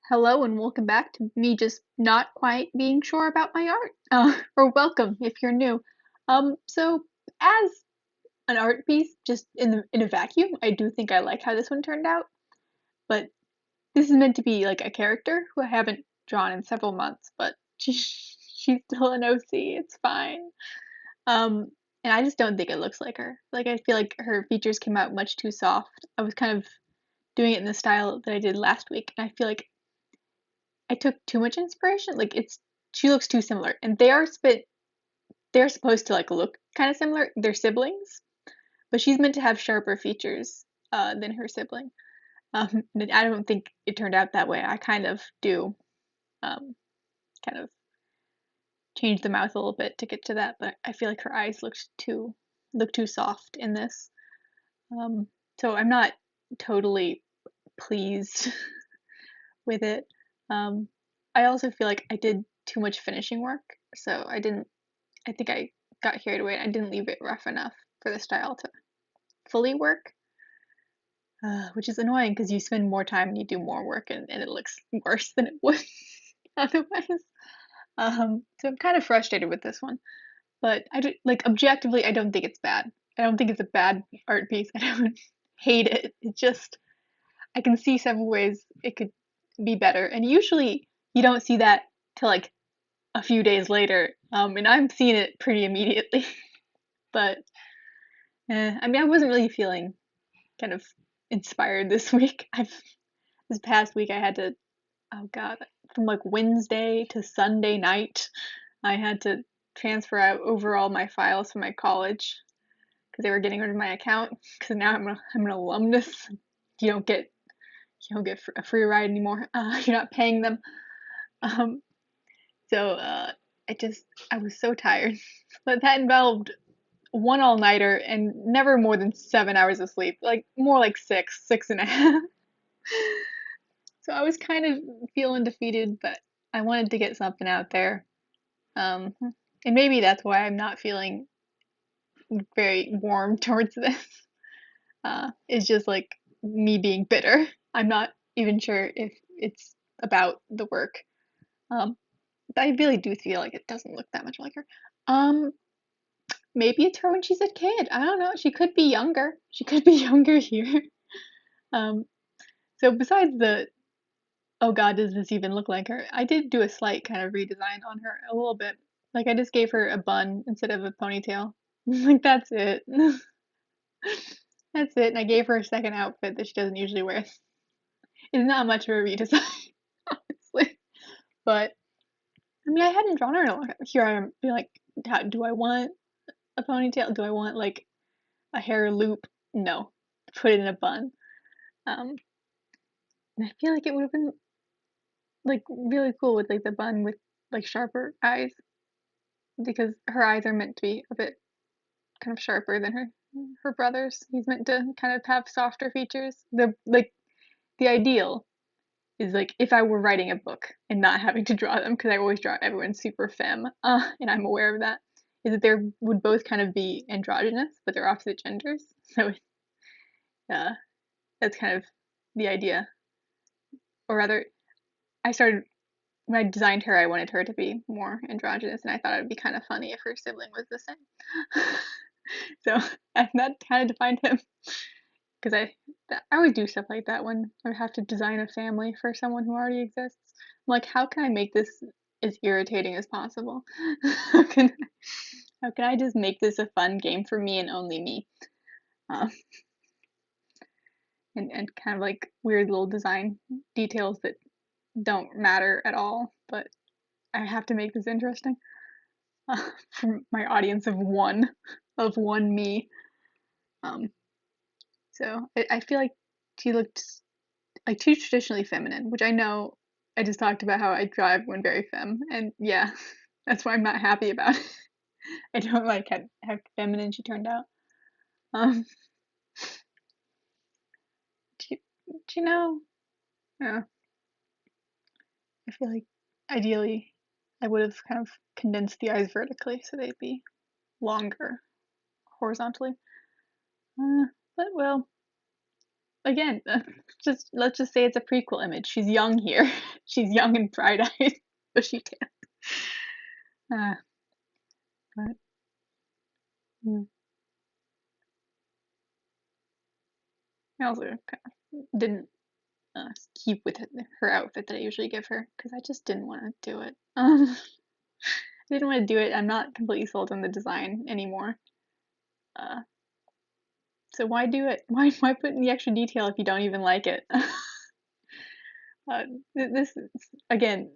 Hello and welcome back to me just not quite being sure about my art. Or welcome if you're new. So as an art piece, just in a vacuum, I do think I like how this one turned out. But this is meant to be like a character who I haven't drawn in several months, but she's still an OC. It's fine. And I just don't think it looks like her. Like I feel like her features came out much too soft. I was kind of doing it in the style that I did last week, and I feel like I took too much inspiration. Like she looks too similar, and they're supposed to like look kind of similar. They're siblings, but she's meant to have sharper features than her sibling. And I don't think it turned out that way. I kind of do kind of change the mouth a little bit to get to that, but I feel like her eyes look too soft in this. So I'm not totally pleased with it. Um, I also feel like I did too much finishing work, so I think I got carried away. I didn't leave it rough enough for the style to fully work, which is annoying because you spend more time and you do more work and it looks worse than it would otherwise. So I'm kind of frustrated with this one, but like objectively, I don't think it's bad. I don't think it's a bad art piece. I don't hate it. It's just I can see several ways it could be better, and usually you don't see that till like a few days later, and I'm seeing it pretty immediately. But I mean, I wasn't really feeling kind of inspired this week. This past week I had to, oh God, from like Wednesday to Sunday night, I had to transfer out over all my files from my college because they were getting rid of my account. Because now I'm an alumnus. You don't get a free ride anymore. You're not paying them. Um, so I was so tired, but that involved one all-nighter and never more than 7 hours of sleep, like more like six and a half. So I was kind of feeling defeated, but I wanted to get something out there. And maybe that's why I'm not feeling very warm towards this. It's just like me being bitter. I'm not even sure if it's about the work. Um, but I really do feel like it doesn't look that much like her. Um, Maybe it's her when she's a kid. I don't know. She could be younger. She could be younger here. Um, so besides the oh God, does this even look like her? I did do a slight kind of redesign on her a little bit. Like I just gave her a bun instead of a ponytail. Like that's it. That's it. And I gave her a second outfit that she doesn't usually wear. It's not much of a redesign, honestly. But I mean, I hadn't drawn her in a long time. Here I am, be like, how, do I want a ponytail? Do I want like a hair loop? No, put it in a bun. Um, and I feel like it would have been like really cool with like the bun with like sharper eyes because her eyes are meant to be a bit kind of sharper than her brother's. He's meant to kind of have softer features. The ideal is like if I were writing a book and not having to draw them because I always draw everyone super femme, and I'm aware of that. Is that there would both kind of be androgynous, but they're opposite genders. So uh, that's kind of the idea, or rather, I started when I designed her. I wanted her to be more androgynous, and I thought it would be kind of funny if her sibling was the same. So and that kind of defined him because I always do stuff like that when I have to design a family for someone who already exists. I'm like, how can I make this as irritating as possible? how can how can I just make this a fun game for me and only me? Um, and kind of like weird little design details that don't matter at all, but I have to make this interesting for my audience of one me. Um, so I feel like she looked like too traditionally feminine, which I know I just talked about how I draw everyone very femme, and yeah, that's why I'm not happy about it. I don't like how feminine she turned out. Um, do you know? Yeah, I feel like ideally I would have kind of condensed the eyes vertically so they'd be longer horizontally. Uh, but well, again, just let's just say it's a prequel image. She's young here. She's young and bright-eyed, bushy-tailed. But yeah. I also kind of didn't keep with her outfit that I usually give her because I just didn't want to do it. I didn't want to do it. I'm not completely sold on the design anymore. So why do it? Why put in the extra detail if you don't even like it? This is, again,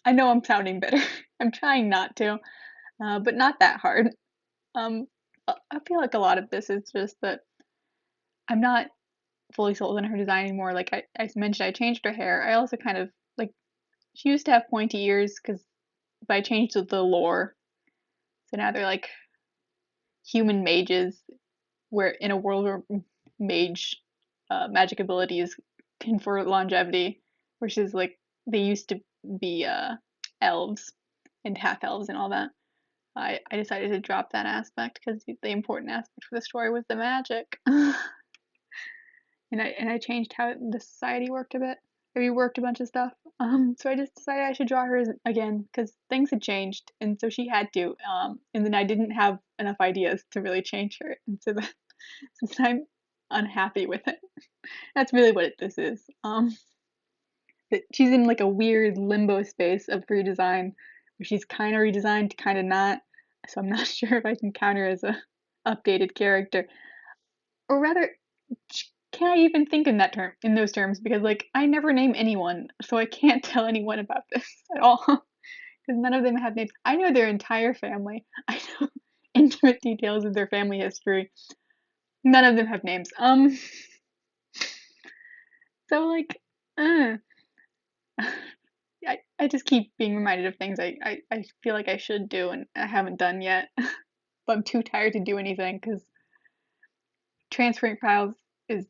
I know I'm sounding better. I'm trying not to, but not that hard. I feel like a lot of this is just that I'm not fully sold on her design anymore. Like I mentioned, I changed her hair. I also kind of, like, she used to have pointy ears but I changed the lore. So now they're like human mages, where in a world where mage magic abilities confer longevity, versus like they used to be elves and half elves and all that. I decided to drop that aspect because the important aspect for the story was the magic. And I changed how the society worked a bit. I reworked a bunch of stuff. So I just decided I should draw her again because things had changed, and so she had to. And then I didn't have enough ideas to really change her, and so then since I'm unhappy with it, that's really what this is. That she's in like a weird limbo space of redesign, where she's kind of redesigned, kind of not. So I'm not sure if I can count her as a updated character, or rather, can I even think in those terms? Because like I never name anyone, so I can't tell anyone about this at all. Because none of them have names. I know their entire family. I know intimate details of their family history. None of them have names. So like, uh, I just keep being reminded of things I feel like I should do and I haven't done yet. But I'm too tired to do anything because transferring files is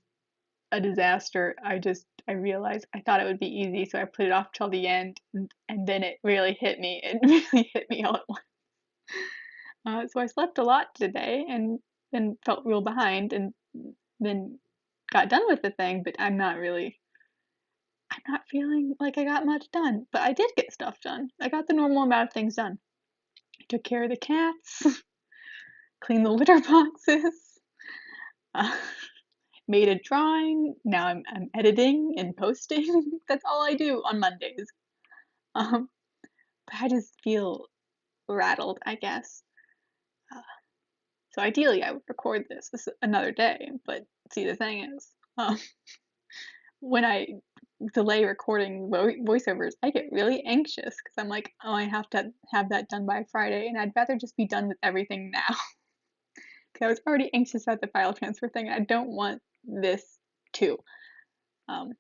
a disaster. I realized I thought it would be easy, so I put it off till the end, and then it really hit me. It really hit me all at once. So I slept a lot today, and then felt real behind, and then got done with the thing. But I'm not feeling like I got much done. But I did get stuff done. I got the normal amount of things done. I took care of the cats, cleaned the litter boxes. Uh, Made a drawing. Now I'm editing and posting. That's all I do on Mondays. Um, but I just feel rattled, I guess. Uh, so ideally, I would record this another day. But see, the thing is, when I delay recording voiceovers, I get really anxious because I'm like, oh, I have to have that done by Friday, and I'd rather just be done with everything now. Because I was already anxious about the file transfer thing. I don't want this too. And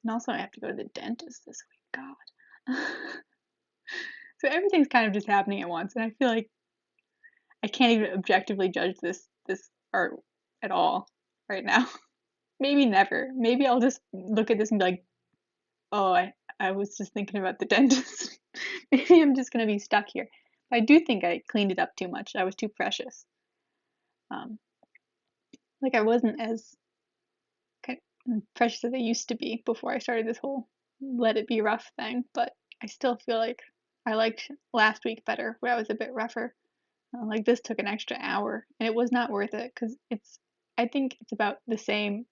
also, I have to go to the dentist this week. God. So everything's kind of just happening at once, and I feel like I can't even objectively judge this art at all right now. Maybe never. Maybe I'll just look at this and be like, oh, I was just thinking about the dentist. Maybe I'm just gonna be stuck here. But I do think I cleaned it up too much. I was too precious. Um, like I wasn't as precious as I used to be before I started this whole let it be rough thing, but I still feel like I liked last week better, where I was a bit rougher. Like this took an extra hour, and it was not worth it because I think it's about the same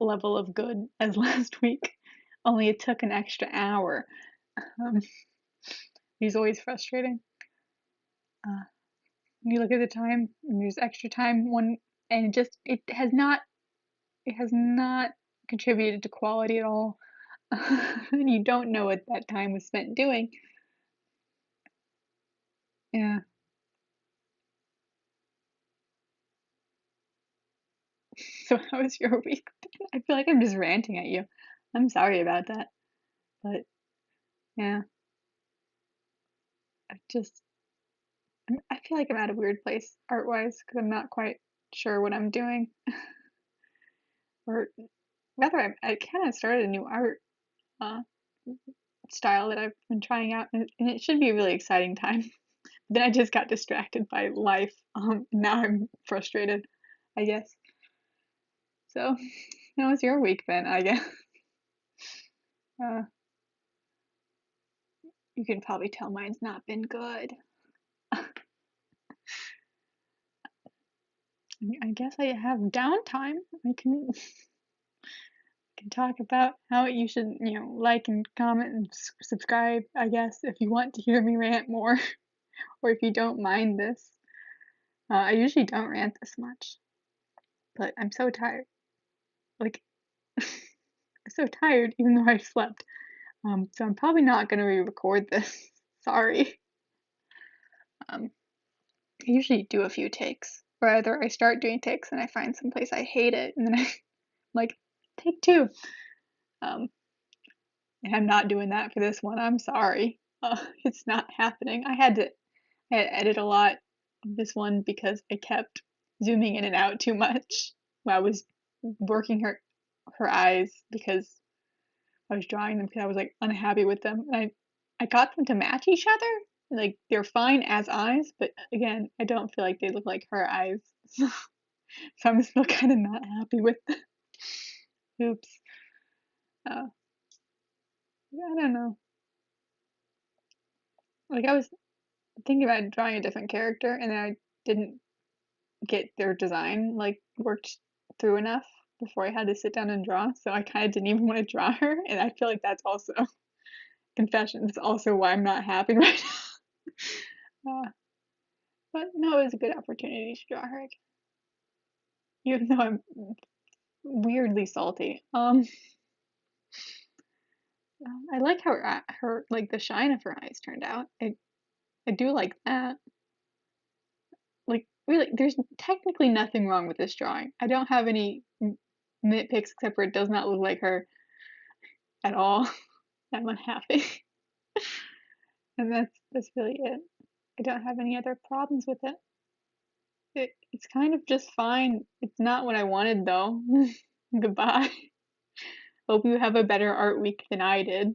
level of good as last week, only it took an extra hour. Um, it's always frustrating. Uh, you look at the time, and there's extra time and it has not contributed to quality at all. And you don't know what that time was spent doing. Yeah. So how was your week? I feel like I'm just ranting at you. I'm sorry about that. But yeah, I just I feel like I'm at a weird place art-wise because I'm not quite sure what I'm doing. Or rather, I kind of started a new art uh, style that I've been trying out, and it should be a really exciting time. Then I just got distracted by life. Now I'm frustrated, I guess. So How was your week then, I guess? Uh, you can probably tell mine's not been good. I guess I have downtime. I can talk about how you should, like and comment and subscribe, I guess, if you want to hear me rant more, or if you don't mind this. I usually don't rant this much, but I'm so tired. Like, I'm so tired, even though I've slept. So I'm probably not gonna re-record this. Sorry. I usually do a few takes, or either I start doing takes and I find someplace I hate it, and then I'm like, take two. Um, and I'm not doing that for this one. I'm sorry. It's not happening. I had to edit a lot of this one because I kept zooming in and out too much while I was working her eyes because I was drawing them because I was like unhappy with them. And I got them to match each other. Like they're fine as eyes, but again, I don't feel like they look like her eyes. So I'm still kind of not happy with them. Oops. Uh, I don't know. Like I was thinking about drawing a different character, and then I didn't get their design like worked through enough before I had to sit down and draw. So I kind of didn't even want to draw her, and I feel like that's also confession. It's also why I'm not happy right now. But no, it was a good opportunity to draw her, even though I'm weirdly salty. I like how her like the shine of her eyes turned out. I do like that. Like really, there's technically nothing wrong with this drawing. I don't have any nitpicks except for it does not look like her at all. I'm unhappy. And that's really it. I don't have any other problems with it. It's kind of just fine. It's not what I wanted though. Goodbye. Hope you have a better art week than I did.